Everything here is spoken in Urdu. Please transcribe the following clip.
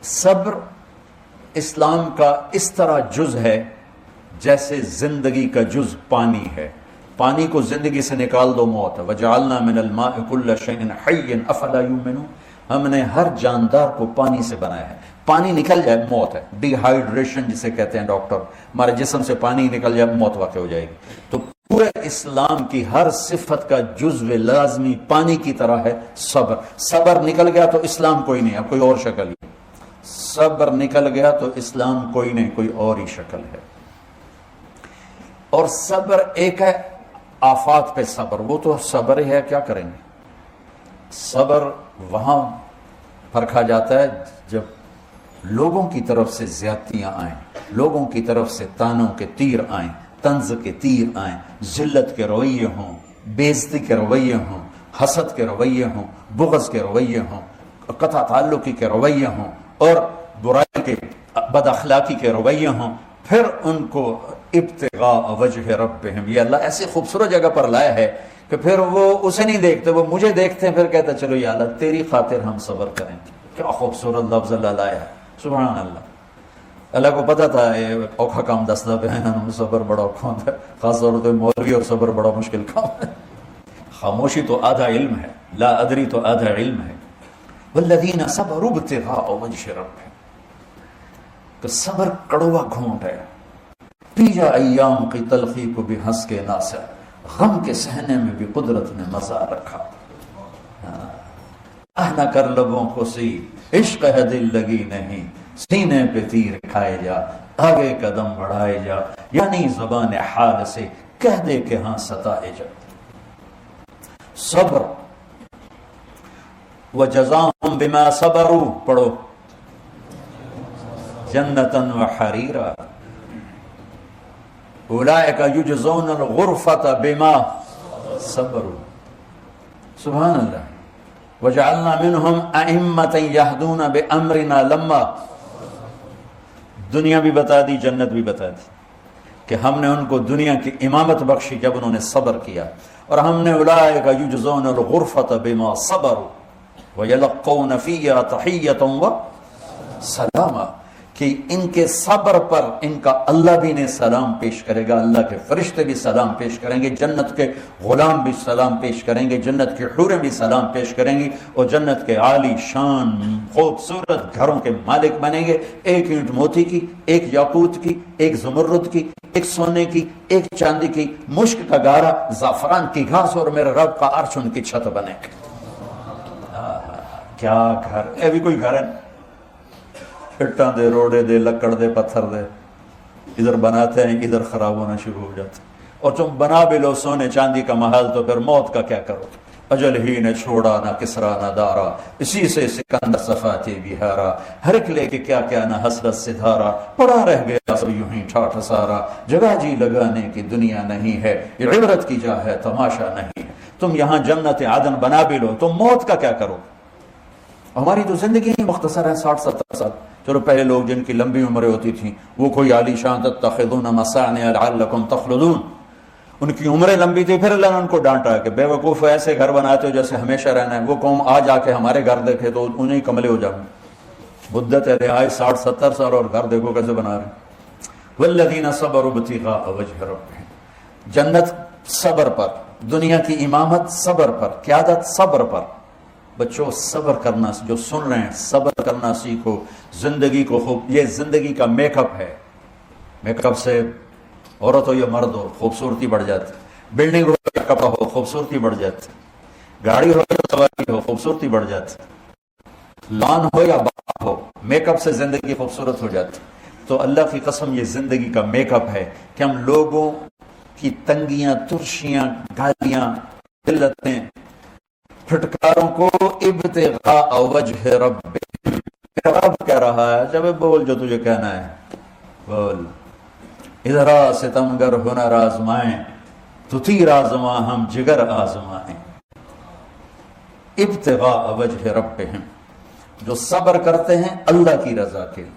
صبر اسلام کا اس طرح جز ہے جیسے زندگی کا جز پانی ہے. پانی کو زندگی سے نکال دو موت ہے. وَجَعَلْنَا مِنَ الْمَاءِ كُلَّ شَيْءٍ حَيٍّ أَفَلَا يُؤْمِنُونَ. ہم نے ہر جاندار کو پانی سے بنایا ہے. پانی نکل جائے موت ہے. ڈی ہائیڈریشن جسے کہتے ہیں ڈاکٹر, ہمارے جسم سے پانی نکل جائے موت واقع ہو جائے گی. تو پورے اسلام کی ہر صفت کا جزو لازمی پانی کی طرح ہے صبر. صبر نکل گیا تو اسلام کوئی نہیں, اب کوئی اور شکل ہی. صبر نکل گیا تو اسلام کوئی نہیں, کوئی اور ہی شکل ہے. اور صبر ایک ہے آفات پہ صبر, وہ تو صبر ہے, کیا کریں گے. صبر وہاں پرکھا جاتا ہے جب لوگوں کی طرف سے زیادتیاں آئیں, لوگوں کی طرف سے تانوں کے تیر آئیں, طنز کے تیر آئیں, ذلت کے رویے ہوں, بے عزتی کے رویے ہوں, حسد کے رویے ہوں, بغض کے رویے ہوں, قطع تعلقی کے رویے ہوں, اور برائی کے بد اخلاقی کے رویے ہوں. پھر ان کو ابتغاء وجہ ربہم, یہ اللہ ایسی خوبصورت جگہ پر لایا ہے کہ پھر وہ اسے نہیں دیکھتے, وہ مجھے دیکھتے ہیں. پھر کہتا چلو یا اللہ تیری خاطر ہم صبر کریں. کیا خوبصورت لفظ اللہ لایا ہے, سبحان اللہ. اللہ کو پتا تھا یہ اوکھا کام دستا پہ ہے, صبر بڑا اوکھا ہے, خاص طور پہ مولوی اور صبر بڑا مشکل کام ہے. خاموشی تو آدھا علم ہے, لا ادری تو آدھا علم ہے. والذین صبروا ابتغاء وجہ ربہم, کہ صبر کڑوا گھونٹ ہے. پیجا ایام کی تلخی کو بھی ہنس کے ناصر, غم کے سہنے میں بھی قدرت نے مزہ رکھا. نہ کر لبوں کو سی, عشق ہے دل لگی نہیں, سینے پہ تیر کھائے جا, آگے قدم بڑھائے جا, یعنی زبان حال سے کہہ دے کہ ہاں ستائے جا. صبر وجزاہم بما صبروا, پڑھو, جنتاً وحریرا, اولئک یجزون الغرفۃ بما صبروا. سبحان اللہ. وجعلنا منہم ائمۃ یہدون بامرنا لما, دنیا بھی بتا دی, جنت بھی بتا دی کہ ہم نے ان کو دنیا کی امامت بخشی جب انہوں نے صبر کیا. اور ہم نے اولئک یجزون الغرفۃ بما صبروا ویلقون فیہا تحیۃ وسلاما, کہ ان کے صبر پر ان کا اللہ بھی نے سلام پیش کرے گا, اللہ کے فرشتے بھی سلام پیش کریں گے, جنت کے غلام بھی سلام پیش کریں گے, جنت کی حوریں بھی سلام پیش کریں گی, اور جنت کے عالی شان خوبصورت گھروں کے مالک بنیں گے. ایک اینٹ موتی کی, ایک یاقوت کی, ایک زمرد کی, ایک سونے کی, ایک چاندی کی, مشک کا گارا, زعفران کی گھاس, اور میرے رب کا عرش ان کی چھت بنے گا. کیا گھر, اے بھی کوئی گھر ہے, اٹھاں دے, روڑے دے, لکڑ دے, پتھر دے, ادھر بناتے ہیں ادھر خراب ہونا شروع ہو جاتے. اور تم بنا بھی لو سونے چاندی کا محل تو پھر موت کا کیا کرو. اجل ہی نے چھوڑا نہ کسرا نہ دارا, اسی سے سکندر صفاتی بہارا, ہر ایک لے کے کیا کیا نہ حسرت سے دھارا, پڑا رہ گیا سب یوں ہی ٹھاٹھ سارا, جگہ جی لگانے کی دنیا نہیں ہے, یہ عبرت کی جا ہے تماشا نہیں ہے. تم یہاں جنت عدن بنا بھی لو, تم موت کا کیا کرو. ہماری تو زندگی ہی مختصر ہے, 60-70 سال. چلو پہلے لوگ جن کی لمبی عمریں ہوتی تھیں وہ کوئی عالی شان تتخذون مصانع لعلکم تخلدون, ان کی عمریں لمبی تھی. پھر اللہ نے ان کو ڈانٹا کہ بے وقوف ایسے گھر بناتے ہو جیسے ہمیشہ رہنا ہے. وہ قوم آج آ کے ہمارے گھر دیکھے تو انہیں کملے ہو جائیں. مدت ہے رہائش 60-70 سال اور گھر دیکھو کیسے بنا رہے ہیں. والذین صبروا ابتغاء وجہ ربہم, جنت صبر پر, دنیا کی امامت صبر پر, قیادت صبر پر. بچوں صبر کرنا, جو سن رہے ہیں صبر کرنا سیکھو. زندگی کو خوب, یہ زندگی کا میک اپ ہے. میک اپ سے عورت ہو یا مرد ہو خوبصورتی بڑھ جاتی, بلڈنگ ہو یا کپڑا ہو خوبصورتی بڑھ جاتی, گاڑی ہو یا سواری ہو خوبصورتی بڑھ جاتی, لان ہو یا باغ ہو, میک اپ سے زندگی خوبصورت ہو جاتی. تو اللہ کی قسم یہ زندگی کا میک اپ ہے کہ ہم لوگوں کی تنگیاں, ترشیاں, گالیاں, ذلتیں, پھٹکاروں کو ابتغاء وجہ رب, رب کہہ رہا ہے جب بول جو تجھے کہنا ہے بول. ادھر آ ستمگر ہنر آزمائیں, تو تیر آزماں ہم جگر آزمائیں. ابتغاء وجہ ربہم, جو صبر کرتے ہیں اللہ کی رضا کے لیے.